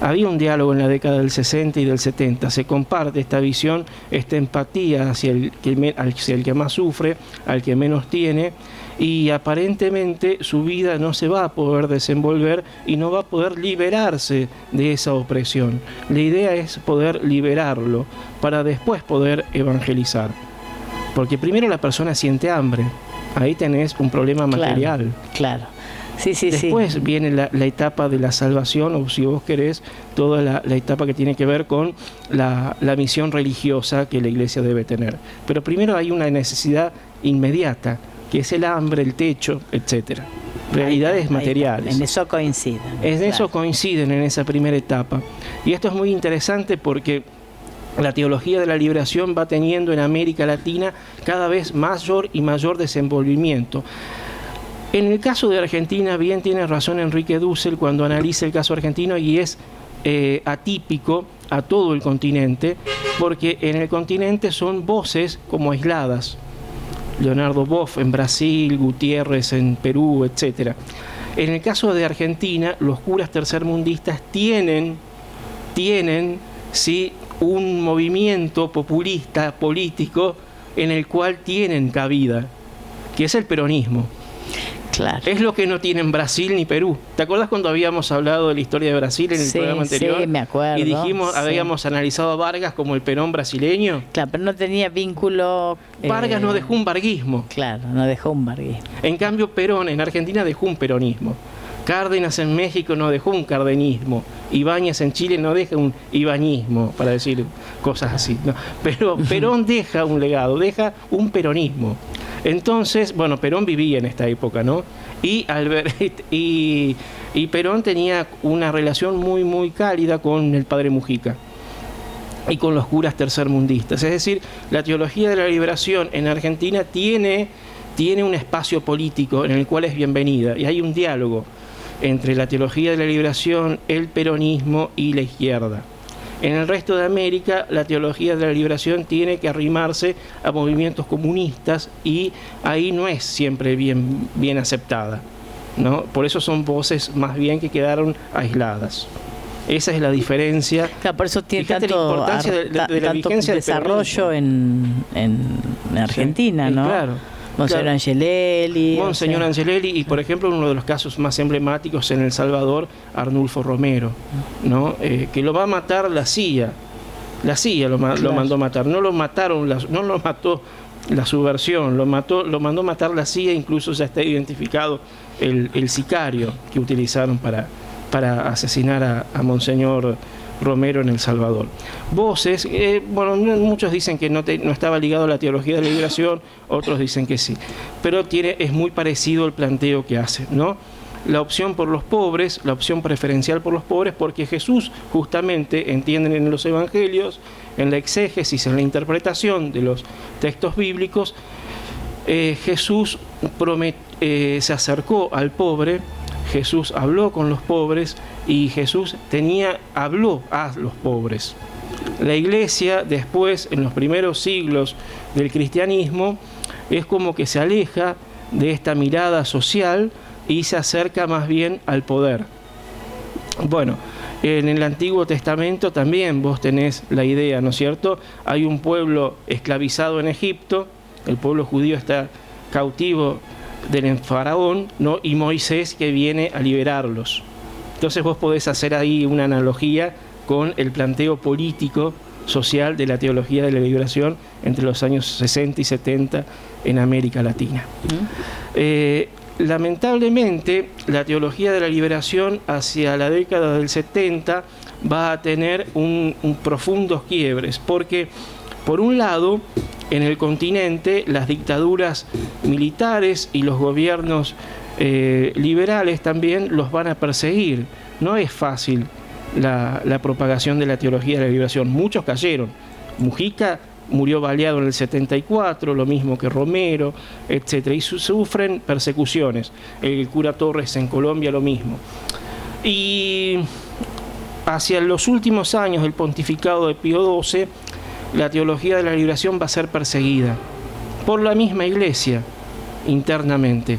Había un diálogo en la década del 60 y del 70, se comparte esta visión, esta empatía hacia el que más sufre, al que menos tiene, y aparentemente su vida no se va a poder desenvolver y no va a poder liberarse de esa opresión. La idea es poder liberarlo para después poder evangelizar. Porque primero la persona siente hambre, ahí tenés un problema material. Claro. Sí. Después viene la etapa de la salvación, o si vos querés, toda la etapa que tiene que ver con la misión religiosa que la iglesia debe tener. Pero primero hay una necesidad inmediata, que es el hambre, el techo, etcétera. Realidades materiales. En eso coinciden. Eso coinciden en esa primera etapa. Y esto es muy interesante porque la teología de la liberación va teniendo en América Latina cada vez mayor y mayor desenvolvimiento. En el caso de Argentina, bien tiene razón Enrique Dussel cuando analiza el caso argentino, y es atípico a todo el continente, porque en el continente son voces como aisladas. Leonardo Boff en Brasil, Gutiérrez en Perú, etc. En el caso de Argentina, los curas tercermundistas tienen sí, un movimiento populista político en el cual tienen cabida, que es el peronismo. Claro. Es lo que no tienen Brasil ni Perú. ¿Te acuerdas cuando habíamos hablado de la historia de Brasil en el programa anterior? Sí, me acuerdo. Y dijimos, habíamos analizado a Vargas como el Perón brasileño. Claro, pero no tenía vínculo... Vargas no dejó un varguismo. Claro, no dejó un varguismo. En cambio, Perón en Argentina dejó un peronismo. Cárdenas en México no dejó un cardenismo. Ibáñez en Chile no deja un ibañismo, para decir cosas así, ¿no? Pero Perón deja un legado, deja un peronismo. Entonces, bueno, Perón vivía en esta época, ¿no? Y Perón tenía una relación muy, muy cálida con el padre Mujica y con los curas tercermundistas. Es decir, la teología de la liberación en Argentina tiene un espacio político en el cual es bienvenida, y hay un diálogo entre la teología de la liberación, el peronismo y la izquierda. En el resto de América, la teología de la liberación tiene que arrimarse a movimientos comunistas, y ahí no es siempre bien aceptada, ¿no? Por eso son voces más bien que quedaron aisladas. Esa es la diferencia. Claro, por eso tiene tanto la importancia de la vigencia del desarrollo en Argentina, sí, ¿no? Claro. Monseñor Angelelli. Monseñor Angelelli, y por ejemplo uno de los casos más emblemáticos en El Salvador, Arnulfo Romero, ¿no? Que lo va a matar la CIA. La CIA lo mandó matar, no lo mataron, no lo mató la subversión, lo mandó matar la CIA. Incluso ya está identificado el sicario que utilizaron para asesinar a Monseñor Romero en El Salvador. Voces, bueno, muchos dicen que no estaba ligado a la teología de la liberación, otros dicen que sí, pero es muy parecido el planteo que hace, ¿no? La opción por los pobres, la opción preferencial por los pobres, porque Jesús justamente, entienden en los evangelios, en la exégesis, en la interpretación de los textos bíblicos, Jesús se acercó al pobre, Jesús habló con los pobres, y Jesús habló a los pobres. La iglesia después, en los primeros siglos del cristianismo, es como que se aleja de esta mirada social y se acerca más bien al poder. Bueno, en el Antiguo Testamento también vos tenés la idea, ¿no es cierto? Hay un pueblo esclavizado en Egipto, el pueblo judío está cautivo del faraón, ¿no? Y Moisés que viene a liberarlos. Entonces vos podés hacer ahí una analogía con el planteo político social de la teología de la liberación entre los años 60 y 70 en América Latina. Lamentablemente, la teología de la liberación hacia la década del 70 va a tener profundos quiebres, porque por un lado, en el continente, las dictaduras militares y los gobiernos liberales también los van a perseguir. No es fácil la propagación de la teología de la liberación. Muchos cayeron. Mujica murió baleado en el 74, lo mismo que Romero, etc. Y sufren persecuciones. El cura Torres en Colombia lo mismo. Y hacia los últimos años del pontificado de Pío XII, la teología de la liberación va a ser perseguida por la misma Iglesia internamente,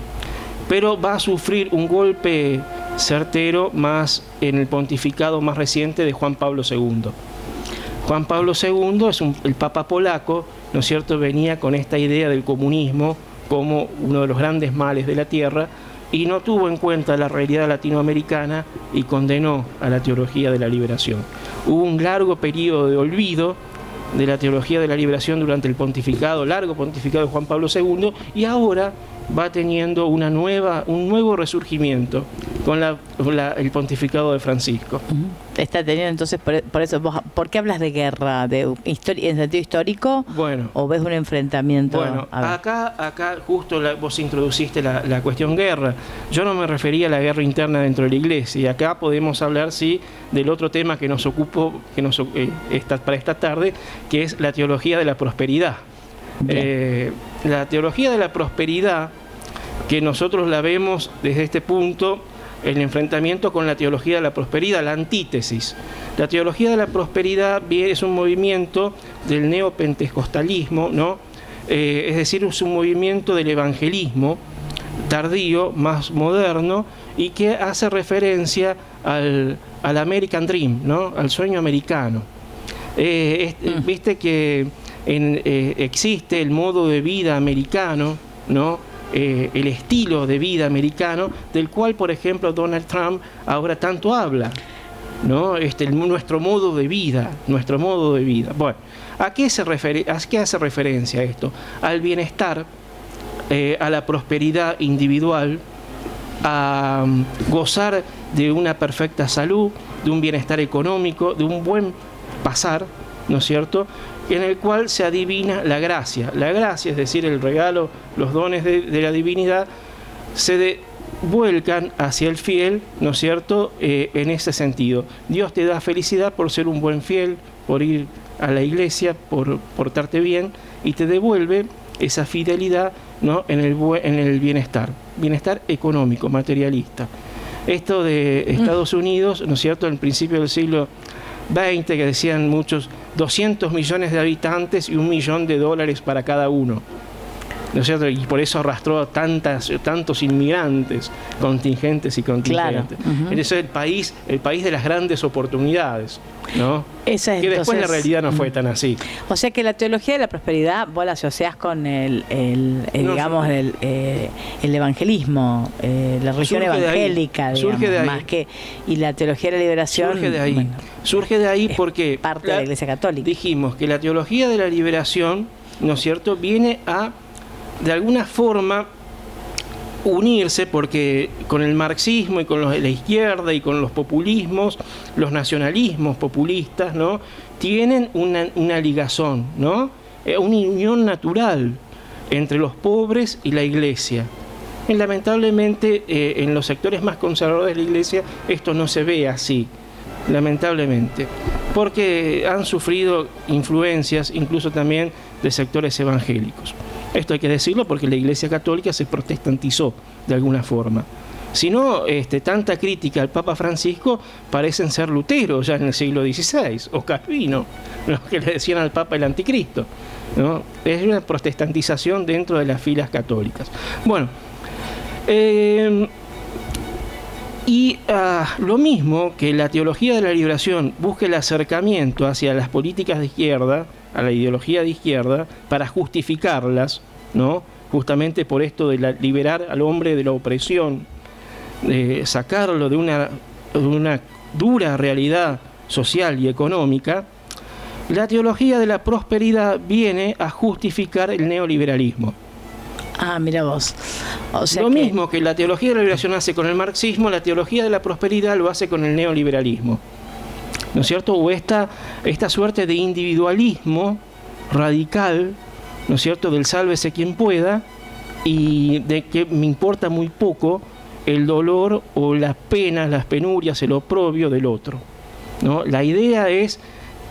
pero va a sufrir un golpe certero más en el pontificado más reciente de Juan Pablo II. Juan Pablo II es el Papa polaco, ¿no es cierto?, venía con esta idea del comunismo como uno de los grandes males de la tierra y no tuvo en cuenta la realidad latinoamericana y condenó a la teología de la liberación. Hubo un largo periodo de olvido de la teología de la liberación durante el largo pontificado de Juan Pablo II, y ahora va teniendo un nuevo resurgimiento con el pontificado de Francisco. Está teniendo entonces, por eso, ¿por qué hablas de guerra? ¿En sentido histórico? Bueno, ¿O ves un enfrentamiento? Bueno, acá justo vos introduciste la cuestión guerra. Yo no me refería a la guerra interna dentro de la Iglesia, y acá podemos hablar, sí, del otro tema que nos ocupó para esta tarde, que es la teología de la prosperidad. La teología de la prosperidad, que nosotros la vemos desde este punto, el enfrentamiento con la teología de la prosperidad, la antítesis. La teología de la prosperidad es un movimiento del neopentecostalismo, ¿no? Es decir, es un movimiento del evangelismo tardío, más moderno, y que hace referencia al American Dream, ¿no?, al sueño americano. Viste que existe el modo de vida americano, ¿no?, el estilo de vida americano, del cual, por ejemplo, Donald Trump ahora tanto habla, ¿no? Nuestro modo de vida. Bueno, ¿a qué hace referencia esto? Al bienestar, a la prosperidad individual, a gozar de una perfecta salud, de un bienestar económico, de un buen pasar, ¿no es cierto?, en el cual se adivina la gracia. La gracia, es decir, el regalo, los dones de la divinidad, se vuelcan hacia el fiel, ¿no es cierto?, en ese sentido. Dios te da felicidad por ser un buen fiel, por ir a la iglesia, por portarte bien, y te devuelve esa fidelidad, ¿no?, en el bienestar económico, materialista. Esto de Estados Unidos, ¿no es cierto?, en el principio del siglo XX, que decían muchos, 200 millones de habitantes y $1 millón para cada uno, ¿no es cierto? Y por eso arrastró a tantos inmigrantes, contingentes y contingentes. Claro. Eso es el país de las grandes oportunidades, ¿no? Que después la realidad no fue tan así. O sea que la teología de la prosperidad vos la asociás con el evangelismo, la religión evangélica, digamos, surge de ahí. Más que, y la teología de la liberación surge de ahí. Bueno, surge de ahí porque parte de la Iglesia Católica. Dijimos que la teología de la liberación, ¿no es cierto?, viene a, de alguna forma, unirse, porque con el marxismo y con la izquierda y con los populismos, los nacionalismos populistas, ¿no?, tienen una ligazón, ¿no?, una unión natural entre los pobres y la Iglesia. Y lamentablemente en los sectores más conservadores de la Iglesia esto no se ve así, lamentablemente, porque han sufrido influencias incluso también de sectores evangélicos. Esto hay que decirlo porque la Iglesia Católica se protestantizó de alguna forma. Si no, tanta crítica al Papa Francisco parecen ser Lutero ya en el siglo XVI, o Calvino, los que le decían al Papa el anticristo, ¿no? Es una protestantización dentro de las filas católicas. Bueno, lo mismo que la teología de la liberación busca el acercamiento hacia las políticas de izquierda, a la ideología de izquierda, para justificarlas, ¿no?, justamente por esto de liberar al hombre de la opresión, de sacarlo de una dura realidad social y económica. La teología de la prosperidad viene a justificar el neoliberalismo. Ah, mira vos. O sea lo mismo que la teología de la liberación hace con el marxismo, la teología de la prosperidad lo hace con el neoliberalismo. ¿No es cierto? O esta suerte de individualismo radical, ¿no es cierto?, del sálvese quien pueda, y de que me importa muy poco el dolor o las penas, las penurias, el oprobio del otro, ¿no? La idea es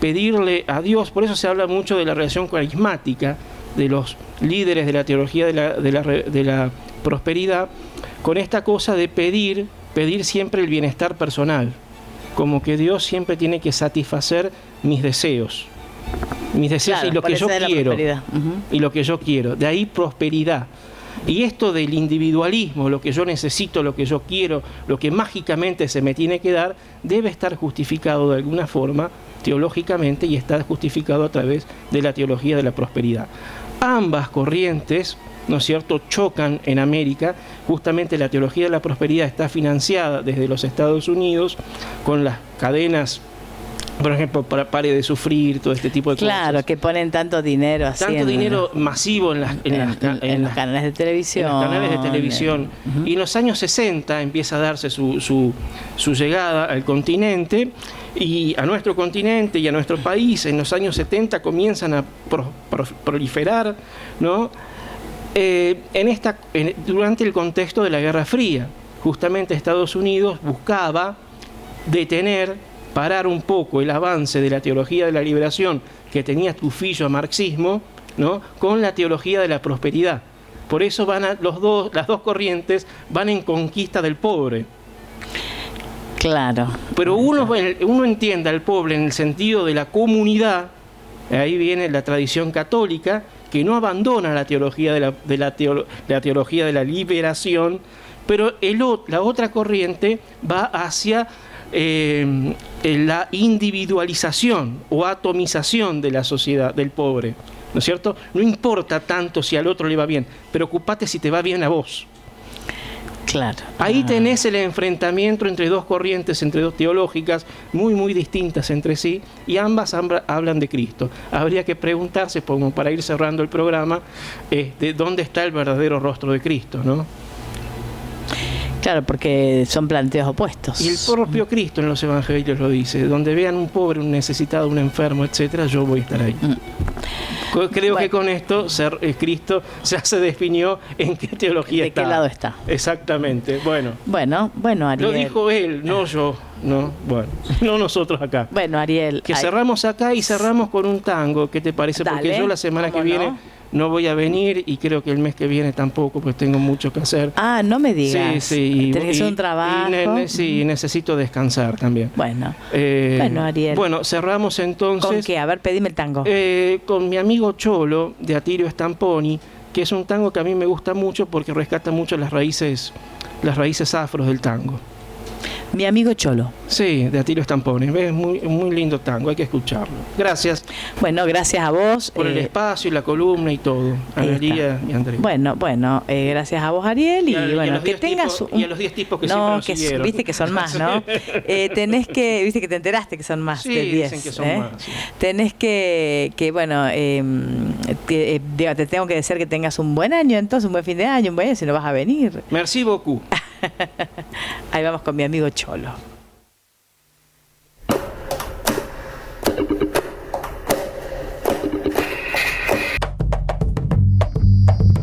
pedirle a Dios, por eso se habla mucho de la relación carismática de los líderes de la teología de la prosperidad, con esta cosa de pedir siempre el bienestar personal, como que Dios siempre tiene que satisfacer mis deseos claro, y lo que yo quiero, y lo que yo quiero, de ahí prosperidad. Y esto del individualismo, lo que yo necesito, lo que yo quiero, lo que mágicamente se me tiene que dar, debe estar justificado de alguna forma teológicamente, y está justificado a través de la teología de la prosperidad. Ambas corrientes, ¿no es cierto?, chocan en América. Justamente la teología de la prosperidad está financiada desde los Estados Unidos con las cadenas, por ejemplo, para Pare de Sufrir, todo este tipo de cosas. Claro, que ponen tanto dinero así. Tanto dinero masivo en los canales de televisión. En los canales de televisión. Y en los años 60 empieza a darse su llegada al continente, y a nuestro continente y a nuestro país. En los años 70 comienzan a proliferar, ¿no? Durante el contexto de la Guerra Fría. Justamente Estados Unidos buscaba parar un poco el avance de la teología de la liberación, que tenía tufillo a marxismo, ¿no?, con la teología de la prosperidad. Por eso las dos corrientes van en conquista del pobre. Claro. Pero uno entiende al pobre en el sentido de la comunidad. Ahí viene la tradición católica, que no abandona la teología la teología de la liberación, pero la otra corriente va hacia la individualización o atomización de la sociedad, del pobre, ¿no es cierto? No importa tanto si al otro le va bien, preocupate si te va bien a vos. Claro. Ahí tenés el enfrentamiento entre dos corrientes, entre dos teológicas muy, muy distintas entre sí, y ambas hablan de Cristo. Habría que preguntarse, como para ir cerrando el programa, ¿dónde está el verdadero rostro de Cristo, no? Claro, porque son planteos opuestos. Y el propio Cristo en los evangelios lo dice: donde vean un pobre, un necesitado, un enfermo, etcétera, yo voy a estar ahí. Creo que con esto Cristo ya se definió en qué teología está. ¿De qué lado está? Exactamente. Bueno, Ariel. Lo dijo él, no yo. No nosotros acá. Bueno, Ariel. Que cerramos acá y cerramos con un tango. ¿Qué te parece? Dale, porque yo la semana que viene no voy a venir, y creo que el mes que viene tampoco, pues tengo mucho que hacer. Ah, no me digas. Sí. Tenés que hacer un trabajo. Sí, necesito descansar también. Bueno, Ariel. Bueno, cerramos entonces. ¿Con qué? A ver, pedime el tango. Con mi amigo Cholo, de Atilio Stamponi, que es un tango que a mí me gusta mucho porque rescata mucho las raíces afros del tango. Mi amigo Cholo. Sí, de Atilio Stamponi. Es muy lindo tango, hay que escucharlo. Gracias. Bueno, gracias a vos. Por el espacio y la columna y todo. Analía y Andrés. Bueno, gracias a vos, Ariel. Y que tengas y a los 10 tipos que siempre nos siguieron. Viste que son más, ¿no? Viste que te enteraste que son más de 10. Dicen que son más. Sí. Tenés te tengo que decir que tengas un buen año, entonces, un buen fin de año, si no vas a venir. Merci beaucoup. Ahí vamos con mi amigo Cholo.